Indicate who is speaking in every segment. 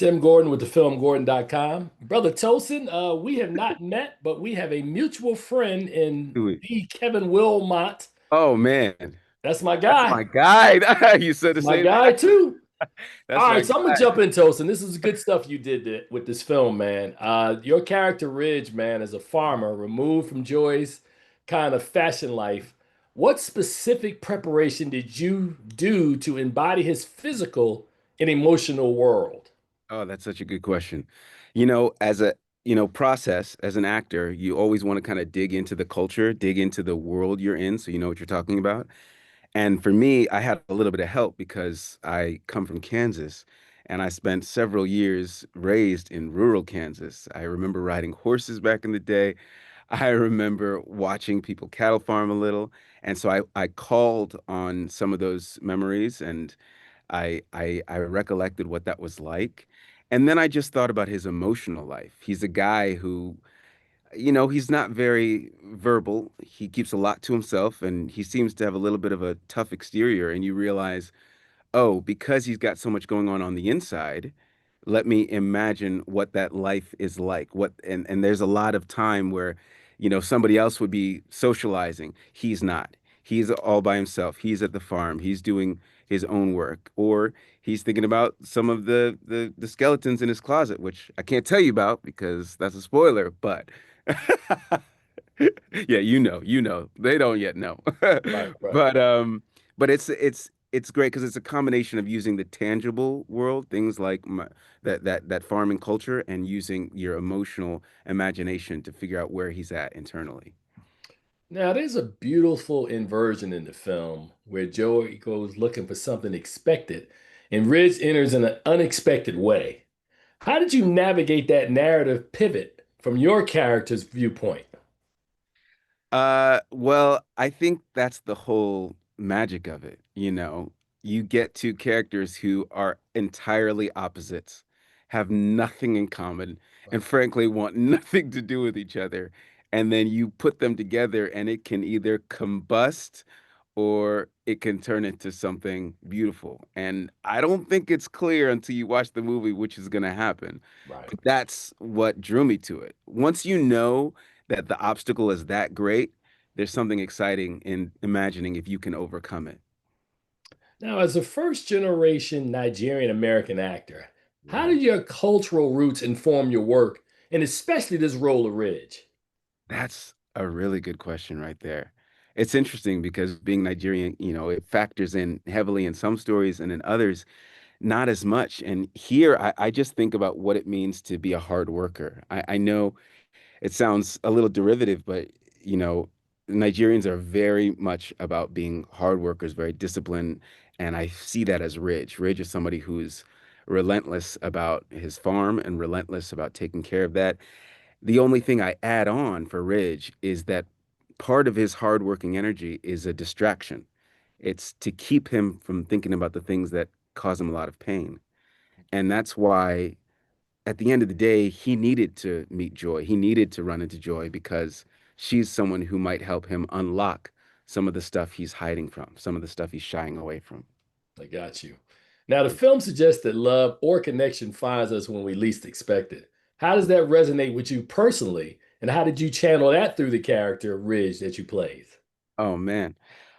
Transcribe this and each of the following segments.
Speaker 1: Tim Gordon with the filmgordon.com. Brother Tosin, we have not met, but we have a mutual friend in
Speaker 2: Do it.
Speaker 1: the Kevin Wilmot.
Speaker 2: Oh man,
Speaker 1: That's my
Speaker 2: that's
Speaker 1: guy.
Speaker 2: my guy. You said
Speaker 1: That's
Speaker 2: the
Speaker 1: my
Speaker 2: same
Speaker 1: guy
Speaker 2: thing.
Speaker 1: too.
Speaker 2: That's
Speaker 1: All
Speaker 2: my
Speaker 1: right, so I'm gonna
Speaker 2: guy.
Speaker 1: jump in, Tosin. This is good stuff you did with this film, man. Your character Ridge, man, is a farmer removed from Joy's kind of fashion life. What specific preparation did you do to embody his physical and emotional world?
Speaker 2: Oh, that's such a good question. As a process as an actor, you always want to kind of dig into the culture, dig into the world you're in, so you know what you're talking about. And for me, I had a little bit of help because I come from Kansas and I spent several years raised in rural Kansas. I remember riding horses back in the day. I remember watching people cattle farm a little. And so I called on some of those memories and I recollected what that was like. And then I just thought about his emotional life. He's a guy who, he's not very verbal. He keeps a lot to himself and he seems to have a little bit of a tough exterior. And you realize, oh, because he's got so much going on the inside, let me imagine what that life is like. And there's a lot of time where, somebody else would be socializing. He's not. He's all by himself. He's at the farm. He's doing his own work. Or he's thinking about some of the skeletons in his closet, which I can't tell you about because that's a spoiler, but yeah, They don't yet know.
Speaker 1: Right, right.
Speaker 2: But it's great because it's a combination of using the tangible world, things like that farming culture, and using your emotional imagination to figure out where he's at internally.
Speaker 1: Now, there's a beautiful inversion in the film where Joey goes looking for something expected and Ridge enters in an unexpected way. How did you navigate that narrative pivot from your character's viewpoint?
Speaker 2: Well, I think that's the whole magic of it, You get two characters who are entirely opposites, have nothing in common, and
Speaker 1: Right.
Speaker 2: frankly want nothing to do with each other. And then you put them together and it can either combust or it can turn into something beautiful. And I don't think it's clear until you watch the movie which is going to happen.
Speaker 1: Right.
Speaker 2: But that's what drew me to it. Once you know that the obstacle is that great, there's something exciting in imagining if you can overcome it.
Speaker 1: Now, as a first generation Nigerian American actor, how
Speaker 2: Yeah.
Speaker 1: did your cultural roots inform your work, and especially this role of Ridge?
Speaker 2: That's a really good question right there. It's interesting because being Nigerian, it factors in heavily in some stories and in others, not as much. And here, I just think about what it means to be a hard worker. I know it sounds a little derivative, but you know, Nigerians are very much about being hard workers, very disciplined, and I see that as Ridge. Ridge is somebody who's relentless about his farm and relentless about taking care of that. The only thing I add on for Ridge is that part of his hardworking energy is a distraction. It's to keep him from thinking about the things that cause him a lot of pain. And that's why at the end of the day, he needed to meet Joy. He needed to run into Joy because she's someone who might help him unlock some of the stuff he's hiding from, some of the stuff he's shying away from.
Speaker 1: I got you. Now, the film suggests that love or connection finds us when we least expect it. How does that resonate with you personally? And how did you channel that through the character of Ridge that you played?
Speaker 2: Oh man,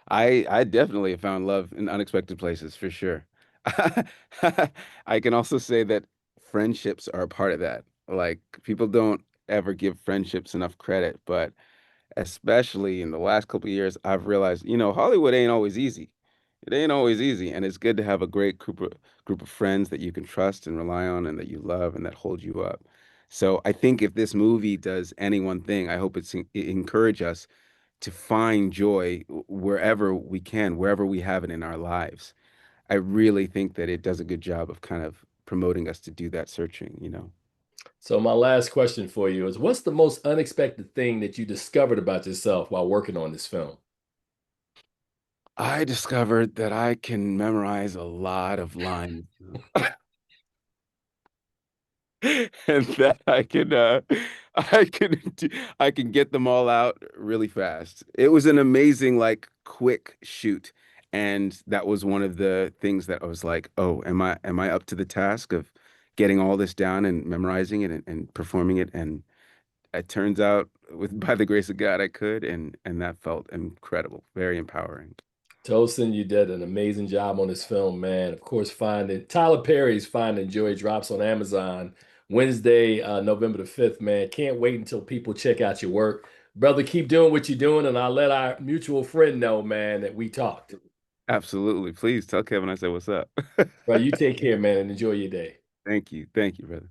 Speaker 2: I definitely have found love in unexpected places for sure. I can also say that friendships are a part of that. Like people don't ever give friendships enough credit, but especially in the last couple of years, I've realized, Hollywood ain't always easy. It ain't always easy, and it's good to have a great group of friends that you can trust and rely on, and that you love, and that hold you up. So I think if this movie does any one thing, I hope it encourage us to find joy wherever we can, wherever we have it in our lives. I really think that it does a good job of kind of promoting us to do that searching.
Speaker 1: So, my last question for you is what's the most unexpected thing that you discovered about yourself while working on this film?
Speaker 2: I discovered that I can memorize a lot of lines and that I can I can get them all out really fast. It was an amazing like quick shoot, and that was one of the things that I was like, "Oh, am I up to the task of getting all this down and memorizing it and performing it. And it turns out, with by the grace of God, I could, and that felt incredible, very empowering.
Speaker 1: Tosin, you did an amazing job on this film, man. Of course, finding Tyler Perry's Finding Joy drops on Amazon Wednesday, November the 5th, man. Can't wait until people check out your work. Brother, keep doing what you're doing, and I'll let our mutual friend know, man, that we talked.
Speaker 2: Absolutely. Please tell Kevin I said what's up.
Speaker 1: Bro, you take care, man, and enjoy your day.
Speaker 2: Thank you. Thank you, brother.